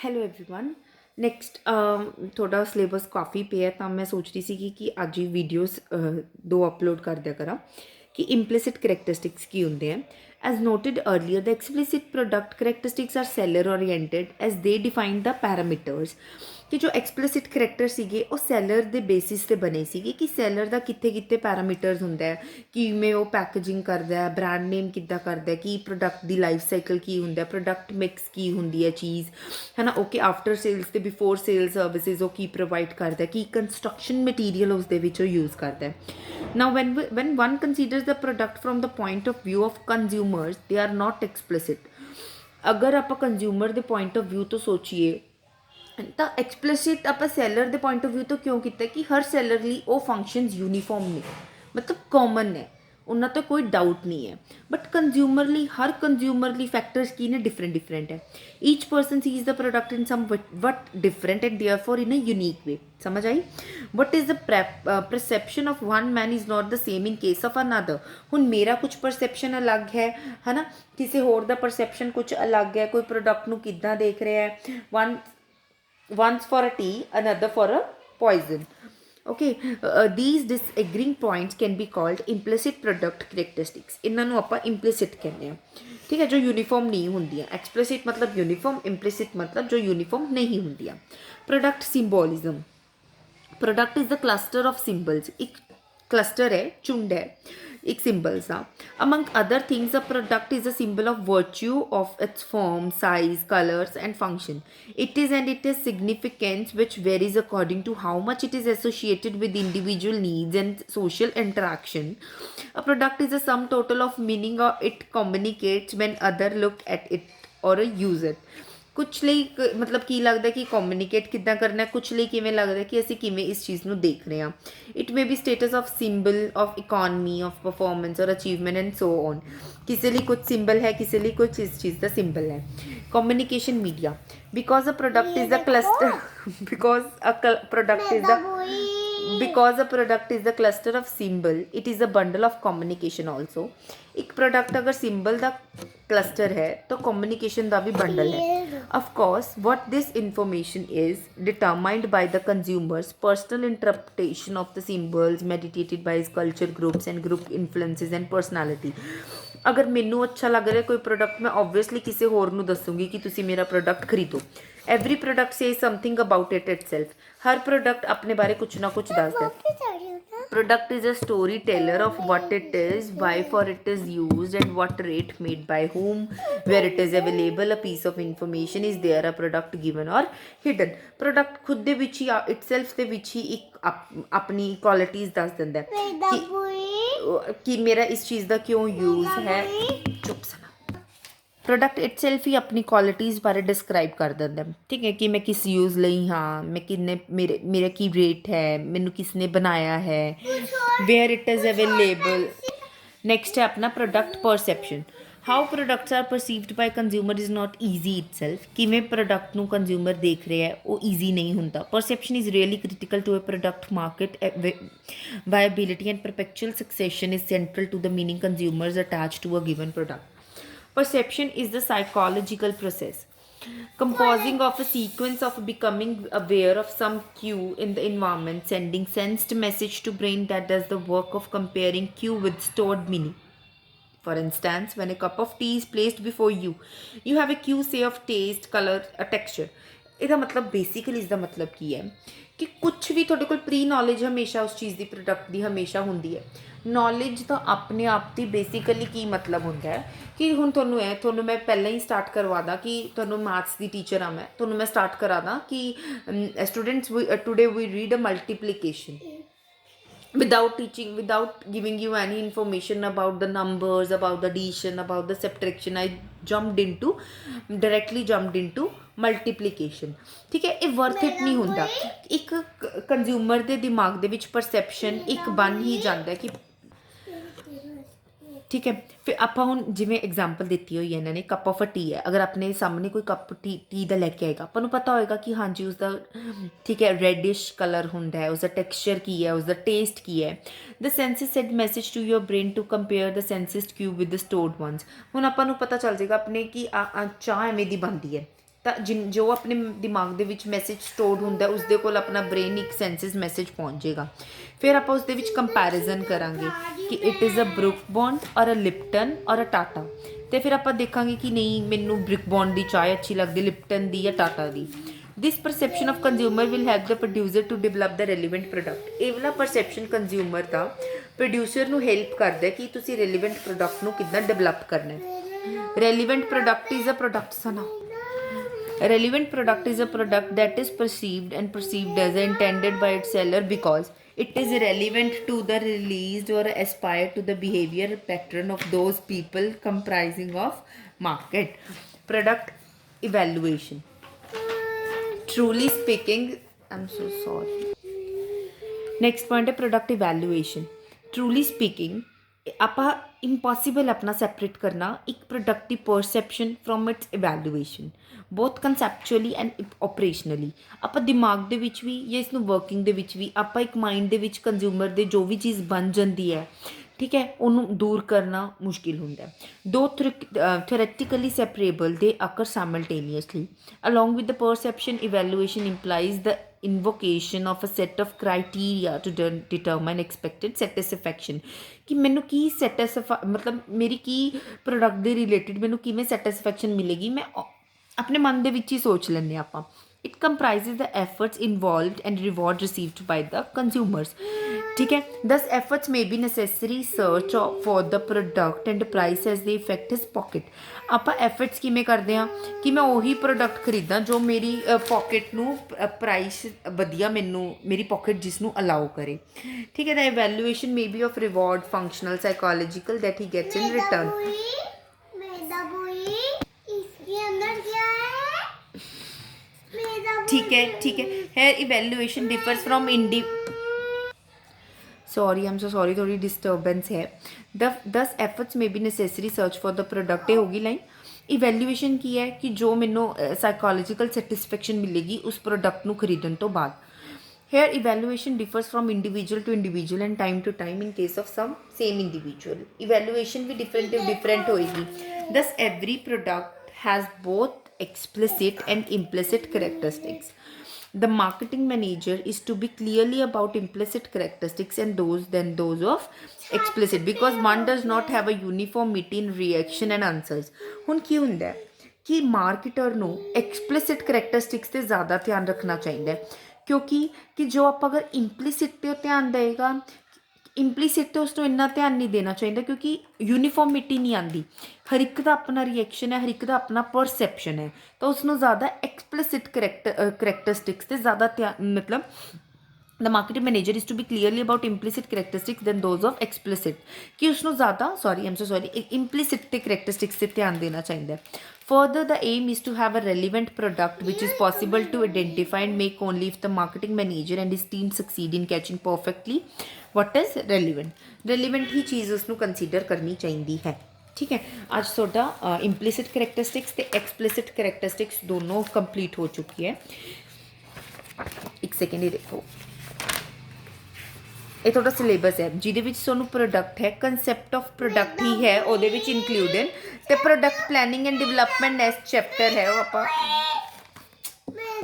Hello everyone next ਤੁਹਾਡਾ syllabus ਕਾਫੀ ਪਿਆ ਤਾਂ ਮੈਂ ਸੋਚ ਰਹੀ ਸੀ ਕਿ ਅੱਜ ਹੀ ਵੀਡੀਓਜ਼ ਦੋ ਅਪਲੋਡ ਕਰ ਦਿਆ ਕਰਾਂ ਕਿ ਇੰਪਲਿਸਿਟ ਕਰੈਕਟਰਿਸਟਿਕਸ ਕੀ ਹੁੰਦੇ ਆ as noted earlier the explicit product characteristics are seller oriented as they define the parameters ਕਿ ਜੋ ਐਕਸਪਲਿਸਿਟ ਕਰੈਕਟਰ ਸੀਗੇ ਉਹ ਸੈਲਰ ਦੇ ਬੇਸਿਸ ਤੇ ਬਣੇ ਸੀਗੇ ਕਿ ਸੈਲਰ ਦਾ ਕਿੱਥੇ ਕਿੱਥੇ ਪੈਰਾਮੀਟਰਸ ਹੁੰਦਾ ਹੈ ਕਿਵੇਂ ਉਹ ਪੈਕੇਜਿੰਗ ਕਰਦਾ ਹੈ ਬ੍ਰਾਂਡ ਨੇਮ ਕਿੱਦਾਂ ਕਰਦਾ ਹੈ ਕੀ ਪ੍ਰੋਡਕਟ ਦੀ ਲਾਈਫ ਸਾਈਕਲ ਕੀ ਹੁੰਦਾ ਹੈ ਪ੍ਰੋਡਕਟ ਮਿਕਸ ਕੀ ਹੁੰਦੀ ਹੈ ਚੀਜ਼ ਹੈ ਨਾ ਓਕੇ ਆਫਟਰ ਸੇਲਸ ਤੇ ਬਿਫੋਰ ਸੇਲ ਸਰਵਿਸਿਜ਼ ਉਹ ਕੀ ਪ੍ਰੋਵਾਈਡ ਕਰਦਾ ਹੈ ਕੀ ਕੰਸਟਰਕਸ਼ਨ ਮਟੀਰੀਅਲ ਉਸ ਦੇ ਵਿੱਚ ਉਹ ਯੂਜ਼ ਕਰਦਾ ਹੈ now when one considers the product from the point of view of consumers they are not explicit ਅਗਰ ਆਪਾਂ ਕੰਜ਼ਿਊਮਰ ਦੇ ਪੁਆਇੰਟ ਆਫ ਵਿਊ ਤੋਂ ਸੋਚੀਏ ਤਾਂ ਐਕਸਪਲਿਸਿਟ ਆਪਾਂ ਸੈਲਰ ਦੇ ਪੁਆਇੰਟ ਆਫ ਵਿਊ ਤੋਂ ਕਿਉਂ ਕੀਤਾ ਕਿ ਹਰ ਸੈਲਰ ਲਈ ਉਹ ਫੰਕਸ਼ਨਸ ਯੂਨੀਫਾਰਮ ਨੇ ਮਤਲਬ ਕਾਮਨ ਨੇ ਉਹਨਾਂ ਤੋਂ ਕੋਈ ਡਾਊਟ ਨਹੀਂ ਹੈ ਬਟ ਕੰਜ਼ਿਊਮਰ ਲਈ ਹਰ ਕੰਜ਼ਿਊਮਰ ਲਈ ਫੈਕਟਰਸ ਕੀ ਨੇ ਡਿਫਰੈਂਟ ਹੈ each person sees the product in somewhat different and therefore in a unique way ਸਮਝ ਆਈ what is the perception of one man is not the same in case of another ਹੁਣ ਮੇਰਾ ਕੁਝ perception ਅਲੱਗ ਹੈ ਨਾ ਕਿਸੇ ਹੋਰ ਦਾ ਪਰਸੈਪਸ਼ਨ ਕੁਝ ਅਲੱਗ ਹੈ ਕੋਈ ਪ੍ਰੋਡਕਟ ਨੂੰ ਕਿੱਦਾਂ ਦੇਖ ਰਿਹਾ ਹੈ one's for a tea another for a poison okay these disagreeing points can be called implicit product characteristics ਇਹਨਾਂ ਨੂੰ ਆਪਾਂ implicit ਕਹਿੰਦੇ ਆ ਠੀਕ ਹੈ ਜੋ ਯੂਨੀਫਾਰਮ ਨਹੀਂ ਹੁੰਦੀਆਂ explicit ਮਤਲਬ ਯੂਨੀਫਾਰਮ implicit ਮਤਲਬ ਜੋ ਯੂਨੀਫਾਰਮ ਨਹੀਂ ਹੁੰਦੀਆਂ product symbolism product is the cluster of symbols ਇੱਕ cluster ਹੈ ਝੁੰਡ ਹੈ एक symbols are among other things a product is a symbol of virtue of its form size colors and function it is significance which varies according to how much it is associated with individual needs and social interaction a product is a sum total of meaning or it communicates when other look at it or use it ਕੁਛ ਲਈ ਮਤਲਬ ਕੀ ਲੱਗਦਾ ਕਿ communicate ਕਿੱਦਾਂ ਕਰਨਾ ਕੁਛ ਲਈ ਕਿਵੇਂ ਲੱਗਦਾ ਕਿ ਅਸੀਂ ਕਿਵੇਂ ਇਸ ਚੀਜ਼ ਨੂੰ ਦੇਖ ਰਹੇ ਹਾਂ it may be status of symbol of economy of performance ਔਰ ਅਚੀਵਮੈਂਟ ਐਂਡ ਸੋ ਔਨ ਕਿਸੇ ਲਈ ਕੁਛ ਸਿੰਬਲ ਹੈ ਕਿਸੇ ਲਈ ਕੁਛ ਇਸ ਚੀਜ਼ ਦਾ ਸਿੰਬਲ ਹੈ communication media because a product is a cluster because a product is the cluster of symbol it is a bundle of communication also ਇੱਕ ਪ੍ਰੋਡਕਟ ਅਗਰ ਸਿੰਬਲ ਦਾ ਕਲਸਟਰ ਹੈ ਤਾਂ ਕਮਿਊਨੀਕੇਸ਼ਨ ਦਾ ਵੀ ਬੰਡਲ ਹੈ of course what this information is determined by the consumers personal interpretation of the symbols mediated by his culture groups and group influences and personality ਅਗਰ ਮੈਨੂੰ ਅੱਛਾ ਲੱਗ ਰਿਹਾ ਕੋਈ ਪ੍ਰੋਡਕਟ ਮੈਂ ਓਬਵੀਅਸਲੀ ਕਿਸੇ ਹੋਰ ਨੂੰ ਦੱਸੂਗੀ ਕਿ ਤੁਸੀਂ ਮੇਰਾ ਪ੍ਰੋਡਕਟ ਖਰੀਦੋ every product says something about it itself ਹਰ ਪ੍ਰੋਡਕਟ ਆਪਣੇ ਬਾਰੇ ਕੁਛ ਨਾ ਕੁਛ ਦੱਸਦਾ product is a storyteller of what it is why for it is used and what rate made by whom where it is available a piece of information is there a product given or hidden product ਖੁਦ ਦੇ ਵਿੱਚ ਹੀ itself ਦੇ ਵਿੱਚ ਹੀ ਇੱਕ ਆਪਣੀ qualities ਦੱਸ ਦਿੰਦਾ ਹੈ ਕਿ ਮੇਰਾ ਇਸ ਚੀਜ਼ ਦਾ ਕਿਉਂ ਯੂਜ਼ ਹੈ ਚੁੱਪ ਸਨਾ ਪ੍ਰੋਡਕਟ ਇਟਸੈਲਫ ਹੀ ਆਪਣੀ ਕੁਆਲਿਟੀਜ਼ ਬਾਰੇ ਡਿਸਕਰਾਈਬ ਕਰ ਦਿੰਦਾ ਠੀਕ ਹੈ ਕਿ ਮੈਂ ਕਿਸ ਯੂਜ਼ ਲਈ ਹਾਂ ਮੈਂ ਕਿੰਨੇ ਮੇਰਾ ਕੀ ਰੇਟ ਹੈ ਮੈਨੂੰ ਕਿਸ ਨੇ ਬਣਾਇਆ ਹੈ where it is available next ਹੈ ਆਪਣਾ product perception how products are perceived by consumer is not easy itself ਕਿਵੇਂ ਪ੍ਰੋਡਕਟ ਨੂੰ ਕੰਜ਼ਿਊਮਰ ਦੇਖ ਰਿਹਾ ਹੈ ਉਹ ਈਜ਼ੀ ਨਹੀਂ ਹੁੰਦਾ perception is really critical to a product market viability and perpetual succession is central to the meaning consumers attach to a given product perception is the psychological process composing of a sequence of becoming aware of some cue in the environment sending sensed message to brain that does the work of comparing cue with stored meaning for instance when a cup of tea is placed before you you have a cue say of taste color a texture ਇਹਦਾ ਮਤਲਬ basically ਇਸਦਾ ਮਤਲਬ ਕੀ ਹੈ ਕਿ ਕੁਛ ਵੀ ਤੁਹਾਡੇ ਕੋਲ pre knowledge ਹਮੇਸ਼ਾ ਉਸ ਚੀਜ਼ ਦੀ ਪ੍ਰੋਡਕਟ ਦੀ ਹਮੇਸ਼ਾ ਹੁੰਦੀ ਹੈ ਨੌਲੇਜ ਤਾਂ ਆਪਣੇ ਆਪ ਦੀ ਬੇਸਿਕਲੀ ਕੀ ਮਤਲਬ ਹੁੰਦਾ ਹੈ ਕਿ ਹੁਣ ਤੁਹਾਨੂੰ ਮੈਂ ਪਹਿਲਾਂ ਹੀ ਸਟਾਰਟ ਕਰਵਾ ਦਾਂ ਕਿ ਤੁਹਾਨੂੰ ਮੈਥਸ ਦੀ ਟੀਚਰ ਆ ਮੈਂ ਤੁਹਾਨੂੰ ਮੈਂ ਸਟਾਰਟ ਕਰਾ ਦਾਂ ਕਿ students today we read a multiplication without giving you any information about the numbers about the addition about the subtraction I directly jumped into multiplication ਠੀਕ ਹੈ ਇਹ ਵਰਥ ਇਟ ਨਹੀਂ ਹੁੰਦਾ ਇੱਕ ਕੰਜ਼ਿਊਮਰ ਦੇ ਦਿਮਾਗ ਦੇ ਵਿੱਚ ਪਰਸੈਪਸ਼ਨ ਇੱਕ ਬਣ ਹੀ ਜਾਂਦਾ ਕਿ ਠੀਕ ਹੈ ਫਿਰ ਆਪਾਂ ਹੁਣ ਜਿਵੇਂ ਐਗਜ਼ਾਮਪਲ ਦਿੱਤੀ ਹੋਈ ਹੈ ਇਹਨਾਂ ਨੇ ਕੱਪ ਆਫ ਟੀ ਹੈ ਅਗਰ ਆਪਣੇ ਸਾਹਮਣੇ ਕੋਈ ਕੱਪ ਟੀ ਦਾ ਲੈ ਕੇ ਆਏਗਾ ਆਪਾਂ ਨੂੰ ਪਤਾ ਹੋਏਗਾ ਕਿ ਹਾਂਜੀ ਉਸਦਾ ਠੀਕ ਹੈ ਰੈਡਿਸ਼ ਕਲਰ ਹੁੰਦਾ ਹੈ ਉਸਦਾ ਟੈਕਸਚਰ ਕੀ ਹੈ ਉਸਦਾ ਟੇਸਟ ਕੀ ਹੈ the senses send message to your brain to compare the senses cues with the stored ones ਹੁਣ ਆਪਾਂ ਨੂੰ ਪਤਾ ਚੱਲ ਜਾਏਗਾ ਆਪਣੇ ਕਿ ਚਾਹ ਐਵੇਂ ਦੀ ਬਣਦੀ ਹੈ ਤਾਂ ਜੋ ਆਪਣੇ ਦਿਮਾਗ ਦੇ ਵਿੱਚ ਮੈਸੇਜ ਸਟੋਰਡ ਹੁੰਦਾ ਉਸਦੇ ਕੋਲ ਆਪਣਾ ਬ੍ਰੇਨ ਇੱਕ ਸੈਂਸਿਸ ਮੈਸੇਜ ਪਹੁੰਚ ਜਾਏਗਾ। ਫਿਰ ਆਪਾਂ ਉਸਦੇ ਵਿੱਚ ਕੰਪੈਰੀਜ਼ਨ ਕਰਾਂਗੇ ਕਿ it is a Brooke Bond or a Lipton ਔਰ ਅ ਟਾਟਾ। ਅਤੇ ਫਿਰ ਆਪਾਂ ਦੇਖਾਂਗੇ ਕਿ ਨਹੀਂ ਮੈਨੂੰ ਬਰੁਕ ਬੌਂਡ ਦੀ ਚਾਹ ਅੱਛੀ ਲੱਗਦੀ, ਲਿਪਟਨ ਦੀ ਜਾਂ ਟਾਟਾ ਦੀ। This perception of consumer will help the producer to develop the relevant product. ਇਹ ਵਾਲਾ ਪਰਸੈਪਸ਼ਨ ਕੰਜ਼ਿਊਮਰ ਦਾ ਪ੍ਰੋਡਿਊਸਰ ਨੂੰ ਹੈਲਪ ਕਰਦਾ ਕਿ ਤੁਸੀਂ ਰੈਲੀਵੈਂਟ ਪ੍ਰੋਡਕਟ ਨੂੰ ਕਿੱਦਾਂ ਡਿਵੈਲਪ ਕਰਨਾ ਹੈ। Relevant product is a product ਸਨਾ relevant product is a product that is perceived as intended by its seller because it is relevant to the released or aspire to the behavior pattern of those people comprising of market. Product evaluation. Truly speaking, I'm so sorry. Next point है product evaluation. Truly speaking, ਆਪਾਂ impossible ਆਪਣਾ separate ਕਰਨਾ ਇੱਕ product the perception from it's evaluation, ਬਹੁਤ ਕਨਸੈਪਚੁਅਲੀ and ਓਪਰੇਸ਼ਨਲੀ। ਆਪਾਂ ਦਿਮਾਗ ਦੇ ਵਿੱਚ ਵੀ ਜਾਂ ਇਸਨੂੰ ਵਰਕਿੰਗ ਦੇ ਵਿੱਚ ਵੀ ਆਪਾਂ ਇੱਕ ਮਾਈਂਡ ਦੇ ਵਿੱਚ ਕੰਜ਼ਿਊਮਰ ਦੇ ਜੋ ਵੀ ਚੀਜ਼ ਬਣ ਜਾਂਦੀ ਹੈ, ਠੀਕ ਹੈ, ਉਹਨੂੰ ਦੂਰ ਕਰਨਾ ਮੁਸ਼ਕਿਲ ਹੁੰਦਾ। ਦੋ theoretically separable they occur simultaneously along with the perception. Evaluation implies the invocation of a set of criteria to determine expected satisfaction ਕਿ ਮੈਨੂੰ ਕੀ ਮਤਲਬ ਮੇਰੀ ਕੀ ਪ੍ਰੋਡਕਟ ਦੇ ਰਿਲੇਟਿਡ ਮੈਨੂੰ ਕਿਵੇਂ ਸੈਟਿਸਫੈਕਸ਼ਨ ਮਿਲੇਗੀ, ਮੈਂ ਆਪਣੇ ਮਨ ਦੇ ਵਿੱਚ ਹੀ ਸੋਚ ਲੈਂਦੇ ਆਪਾਂ। It comprises the efforts involved and reward received by the consumers. ठीक है, thus efforts may be necessary search for the product and price as they affect his pocket. ਆਪਾਂ efforts ਕਿਵੇਂ ਕਰਦੇ ਹਾਂ ਕਿ ਮੈਂ ਉਹੀ ਪ੍ਰੋਡਕਟ ਖਰੀਦਾਂ ਜੋ ਮੇਰੀ ਪੋਕਟ ਨੂੰ ਪ੍ਰਾਈਸ ਵਧੀਆ ਮੈਨੂੰ ਮੇਰੀ ਪੋਕਟ ਜਿਸ ਨੂੰ ਅਲਾਓ ਕਰੇ। ਠੀਕ ਹੈ, the evaluation may be of reward, functional, psychological that he gets in return. ठीक है, ठीक है। Hair evaluation differs from sorry, I am so sorry, थोड़ी डिस्टर्बेंस है। दस एफर्ट्स में भी necessary search for the product ये होगी लाइन। इवेल्युएशन की है कि जो मैनू साइकोलॉजिकल सैटिस्फैक्शन मिलेगी उस प्रोडक्ट ਨੂੰ ਖਰੀਦਣ ਤੋਂ ਬਾਅਦ। Hair evaluation differs from individual to individual and time to time in case of some same individual. Evaluation भी डिफरेंट होएगी। This every product has both explicit and implicit characteristics. The marketing manager is to be clearly about implicit characteristics and those of explicit because one does not have a uniformity in reaction and answers. ਹੁਣ ਕੀ ਹੁੰਦਾ ਹੈ ਕਿ ਮਾਰਕੀਟਰ ਨੂੰ explicit characteristics ਤੇ ਜ਼ਿਆਦਾ ਧਿਆਨ ਰੱਖਣਾ ਚਾਹੀਦਾ ਹੈ ਕਿਉਂਕਿ ਕਿ ਜੋ ਆਪਾਂ ਅਗਰ implicit ਤੇ ਧਿਆਨ ਦੇਗਾ, ਇੰਪਲੀਸਿਟ ਤੇ ਉਸ ਨੂੰ ਇੰਨਾ ਧਿਆਨ ਨਹੀਂ ਦੇਣਾ ਚਾਹੀਦਾ ਕਿਉਂਕਿ ਯੂਨੀਫਾਰਮਿਟੀ ਨਹੀਂ ਆਉਂਦੀ। ਹਰ ਇੱਕ ਦਾ ਆਪਣਾ ਰਿਐਕਸ਼ਨ ਹੈ, ਹਰ ਇੱਕ ਦਾ ਆਪਣਾ ਪਰਸੈਪਸ਼ਨ ਹੈ, ਤਾਂ ਉਸ ਨੂੰ ਜ਼ਿਆਦਾ ਐਕਸਪਲਿਸਿਟ ਕਰੈਕਟਰਿਸਟਿਕਸ 'ਤੇ ਜ਼ਿਆਦਾ ਧਿਆਨ ਮਤਲਬ the marketing manager is to be clearly about implicit characteristics than those of explicit ਕਿ ਉਸ ਨੂੰ ਜ਼ਿਆਦਾ ਇੰਪਲੀਸਿਟ ਤੇ ਕਰੈਕਟਰਿਸਟਿਕਸ 'ਤੇ ਧਿਆਨ ਦੇਣਾ ਚਾਹੀਦਾ। Further, the aim is to have a relevant product which is possible to identify and make only if the marketing manager and his team succeed in catching perfectly what is relevant. Relevant he cheese उसनों consider करनी चाहिए है। ठीक है, आज ਤੁਹਾਡਾ implicit characteristics ਤੇ explicit characteristics दोनों complete हो चुकी है। एक सेकेंड ही देखो, ਇਹ ਤੁਹਾਡਾ ਸਿਲੇਬਸ ਹੈ ਜਿਹਦੇ ਵਿੱਚ ਤੁਹਾਨੂੰ ਪ੍ਰੋਡਕਟ ਹੈ, ਕੰਸੈਪਟ ਆਫ ਪ੍ਰੋਡਕਟ ਹੀ ਹੈ ਉਹਦੇ ਵਿੱਚ ਇਨਕਲੂਡਡ, ਤੇ product planning and development next chapter ਹੈ ਉਹ ਆਪਾਂ